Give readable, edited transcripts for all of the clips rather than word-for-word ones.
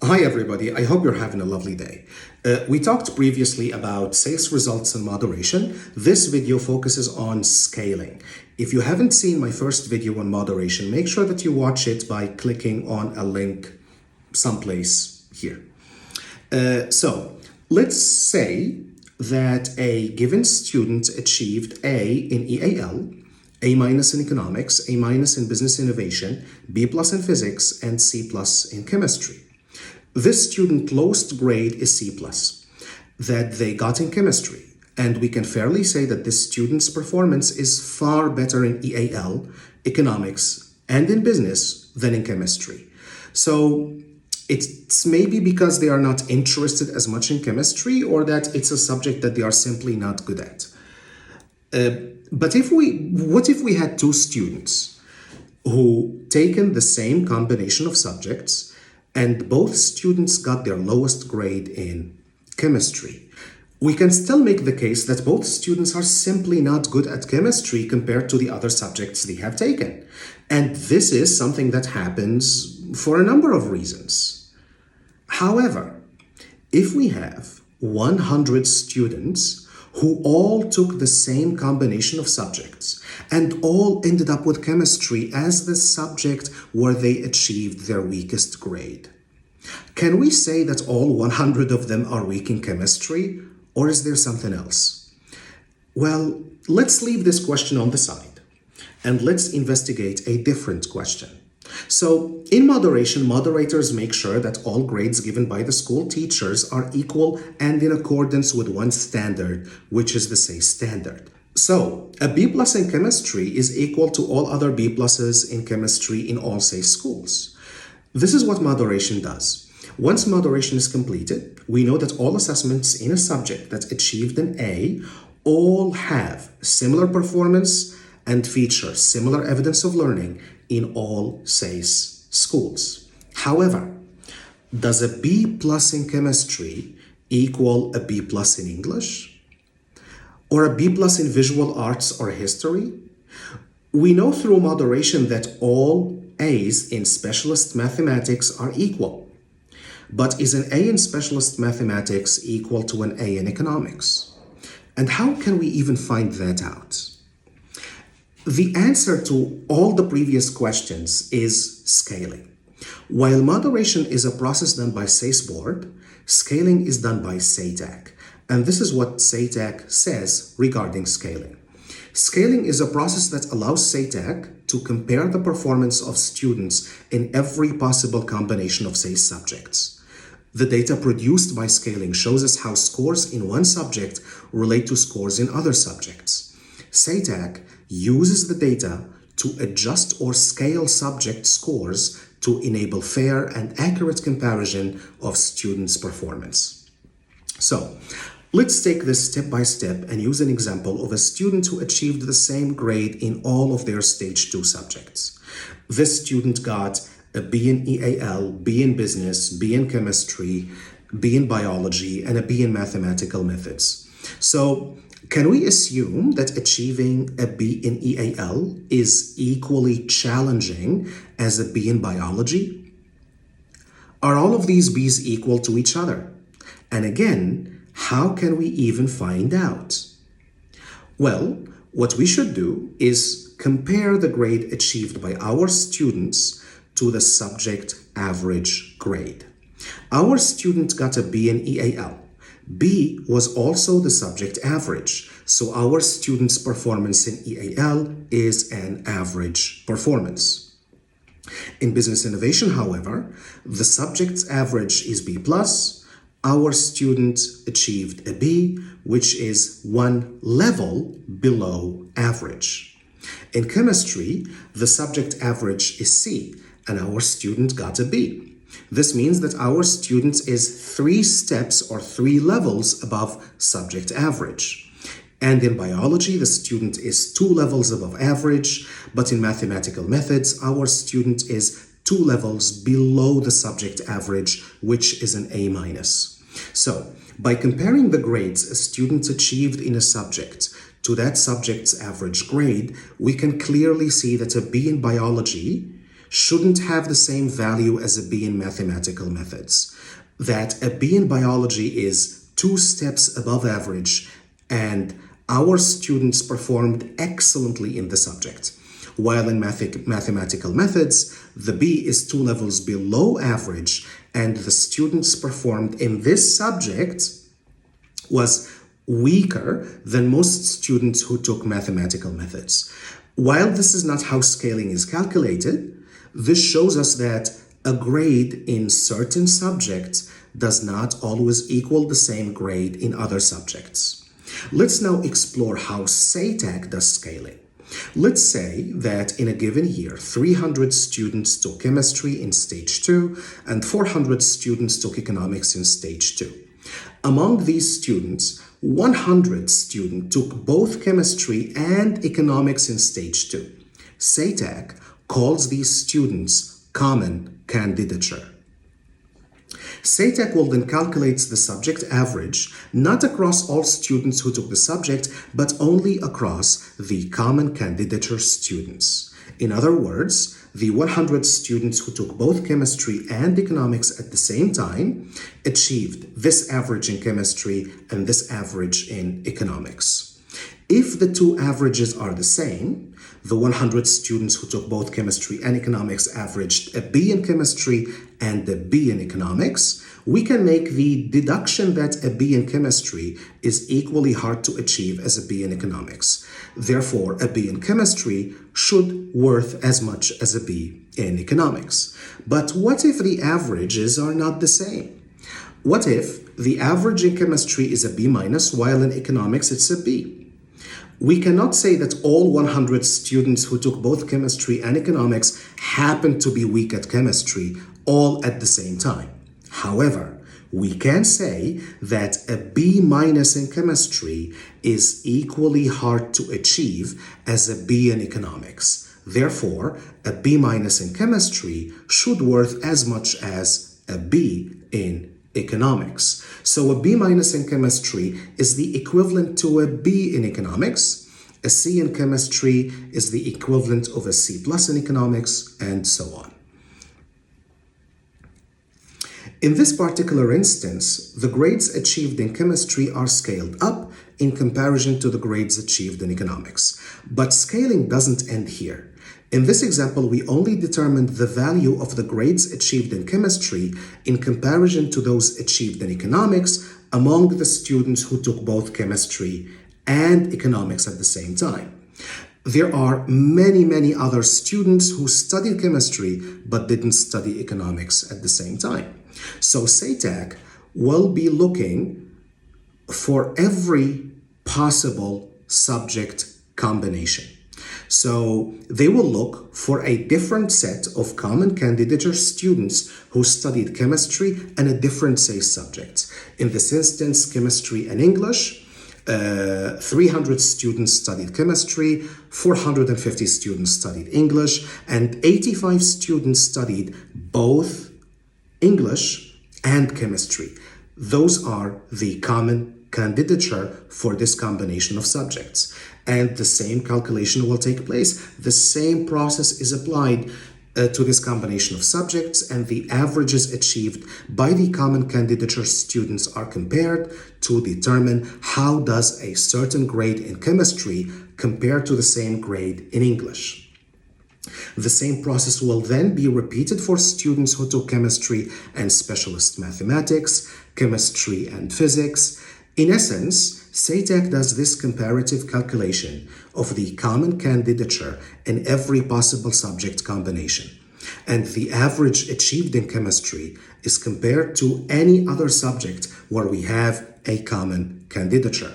Hi everybody, I hope you're having a lovely day. We talked previously about SACE results and moderation. This video focuses on scaling. If you haven't seen my first video on moderation, make sure that you watch it by clicking on a link someplace here. So let's say that a given student achieved A in EAL, A- in economics, A- in business innovation, B+ in physics, and C+ in chemistry. This student's lowest grade is C+, that they got in chemistry, and we can fairly say that this student's performance is far better in EAL, economics, and in business than in chemistry. So it's maybe because they are not interested as much in chemistry, or that it's a subject that they are simply not good at. But what if we had two students who taken the same combination of subjects and both students got their lowest grade in chemistry? We can still make the case that both students are simply not good at chemistry compared to the other subjects they have taken. And this is something that happens for a number of reasons. However, if we have 100 students who all took the same combination of subjects and all ended up with chemistry as the subject where they achieved their weakest grade, can we say that all 100 of them are weak in chemistry, or is there something else? Well, let's leave this question on the side and let's investigate a different question. So in moderation, moderators make sure that all grades given by the school teachers are equal and in accordance with one standard, which is the SACE standard. So a B+ in chemistry is equal to all other B+ in chemistry in all SACE schools. This is what moderation does. Once moderation is completed, we know that all assessments in a subject that achieved an A all have similar performance and feature similar evidence of learning in all SACE schools. However, does a B+ in chemistry equal a B+ in English? Or a B+ in visual arts or history? We know through moderation that all A's in specialist mathematics are equal. But is an A in specialist mathematics equal to an A in economics? And how can we even find that out? The answer to all the previous questions is scaling. While moderation is a process done by SACE board, scaling is done by SATAC. And this is what SATAC says regarding scaling. Scaling is a process that allows SATAC to compare the performance of students in every possible combination of SACE subjects. The data produced by scaling shows us how scores in one subject relate to scores in other subjects. SATAC uses the data to adjust or scale subject scores to enable fair and accurate comparison of students' performance. So, let's take this step by step and use an example of a student who achieved the same grade in all of their stage 2 subjects. This student got a B in EAL, B in business, B in chemistry, B in biology, and a B in mathematical methods. So, can we assume that achieving a B in EAL is equally challenging as a B in biology? Are all of these B's equal to each other? And again, how can we even find out? Well, what we should do is compare the grade achieved by our students to the subject average grade. Our student got a B in EAL. B was also the subject average, so our student's performance in EAL is an average performance. In business innovation, however, the subject's average is B+. Our student achieved a B, which is one level below average. In chemistry, the subject average is C, and our student got a B. This means that our student is 3 steps or 3 levels above subject average. And in biology, the student is 2 levels above average, but in mathematical methods, our student is 2 levels below the subject average, which is an A-. So, by comparing the grades a student achieved in a subject to that subject's average grade, we can clearly see that a B in biology shouldn't have the same value as a B in mathematical methods. That a B in biology is 2 steps above average, and our students performed excellently in the subject. While in mathematical methods, the B is 2 levels below average, and the students performed in this subject was weaker than most students who took mathematical methods. While this is not how scaling is calculated, this shows us that a grade in certain subjects does not always equal the same grade in other subjects. Let's now explore how SATAC does scaling. Let's say that in a given year, 300 students took chemistry in stage 2 and 400 students took economics in stage 2. Among these students, 100 students took both chemistry and economics in stage 2. SATAC calls these students common candidature. SATAC will then calculate the subject average, not across all students who took the subject, but only across the common candidature students. In other words, the 100 students who took both chemistry and economics at the same time achieved this average in chemistry and this average in economics. If the two averages are the same, the 100 students who took both chemistry and economics averaged a B in chemistry and a B in economics, we can make the deduction that a B in chemistry is equally hard to achieve as a B in economics. Therefore, a B in chemistry should worth as much as a B in economics. But what if the averages are not the same? What if the average in chemistry is a B minus, while in economics it's a B? We cannot say that all 100 students who took both chemistry and economics happen to be weak at chemistry all at the same time. However, we can say that a B minus in chemistry is equally hard to achieve as a B in economics. Therefore, a B minus in chemistry should worth as much as a B in economics. So a B minus in chemistry is the equivalent to a B in economics. A C in chemistry is the equivalent of a C plus in economics, and so on. In this particular instance, the grades achieved in chemistry are scaled up in comparison to the grades achieved in economics. But scaling doesn't end here. In this example, we only determined the value of the grades achieved in chemistry in comparison to those achieved in economics among the students who took both chemistry and economics at the same time. There are many other students who studied chemistry but didn't study economics at the same time. So SATAC will be looking for every possible subject combination. So they will look for a different set of common candidature students who studied chemistry and a different SACE subjects. In this instance, chemistry and English. 300 students studied chemistry, 450 students studied English, and 85 students studied both English and chemistry. Those are the common candidature for this combination of subjects. And the same calculation will take place. The same process is applied to this combination of subjects, and the averages achieved by the common candidature students are compared to determine how does a certain grade in chemistry compare to the same grade in English. The same process will then be repeated for students who took chemistry and specialist mathematics, chemistry and physics. In essence, SATAC does this comparative calculation of the common candidature in every possible subject combination. And the average achieved in chemistry is compared to any other subject where we have a common candidature.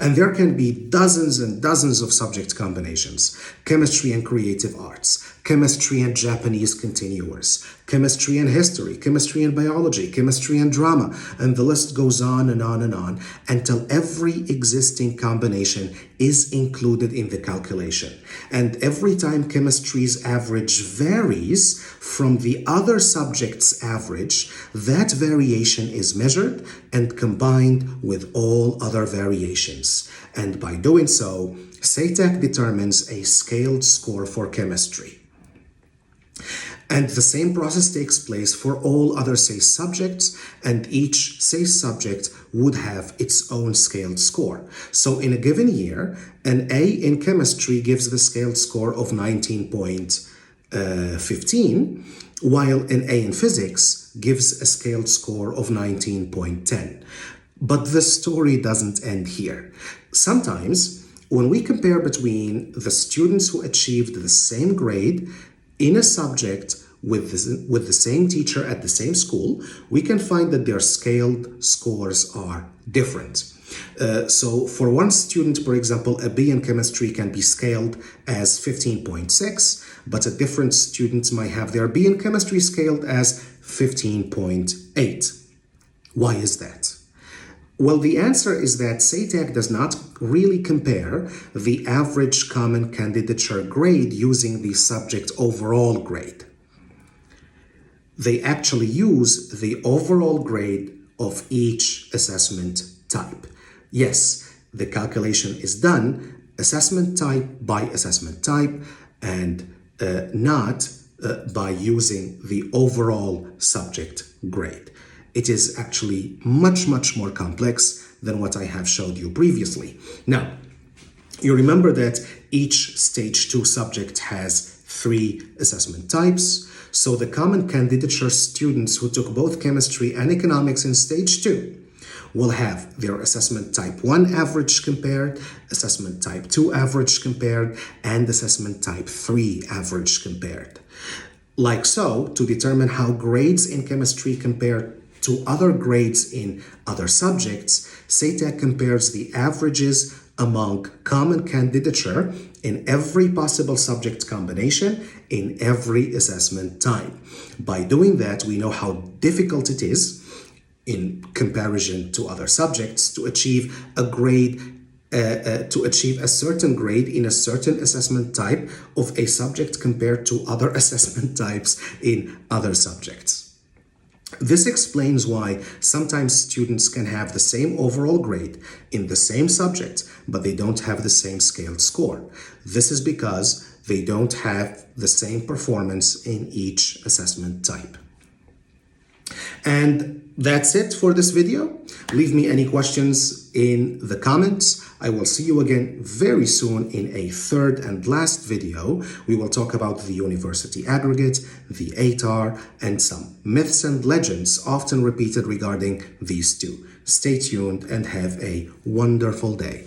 And there can be dozens and dozens of subject combinations: chemistry and creative arts, chemistry and Japanese continuous, chemistry and history, chemistry and biology, chemistry and drama, and the list goes on and on and on until every existing combination is included in the calculation. And every time chemistry's average varies from the other subject's average, that variation is measured and combined with all other variations. And by doing so, SATAC determines a scaled score for chemistry. And the same process takes place for all other SACE subjects, and each SACE subject would have its own scaled score. So in a given year, an A in chemistry gives the scaled score of 19.15, while an A in physics gives a scaled score of 19.10. But the story doesn't end here. Sometimes, when we compare between the students who achieved the same grade in a subject with the same teacher at the same school, we can find that their scaled scores are different. So for one student, for example, a B in chemistry can be scaled as 15.6, but a different student might have their B in chemistry scaled as 15.8. Why is that? Well, the answer is that SATAC does not really compare the average common candidature grade using the subject overall grade. They actually use the overall grade of each assessment type. Yes, the calculation is done assessment type by assessment type and not by using the overall subject grade. It is actually much more complex than what I have showed you previously. Now, you remember that each stage 2 subject has 3 assessment types. So the common candidature students who took both chemistry and economics in stage 2 will have their assessment type 1 average compared, assessment type 2 average compared, and assessment type 3 average compared. Like so, to determine how grades in chemistry compare to other grades in other subjects, SATAC compares the averages among common candidature in every possible subject combination in every assessment type. By doing that, we know how difficult it is in comparison to other subjects to achieve a grade to achieve a certain grade in a certain assessment type of a subject compared to other assessment types in other subjects. This explains why sometimes students can have the same overall grade in the same subject, but they don't have the same scaled score. This is because they don't have the same performance in each assessment type. And that's it for this video. Leave me any questions in the comments. I will see you again very soon in a third and last video. We will talk about the university aggregate, the ATAR, and some myths and legends often repeated regarding these two. Stay tuned and have a wonderful day.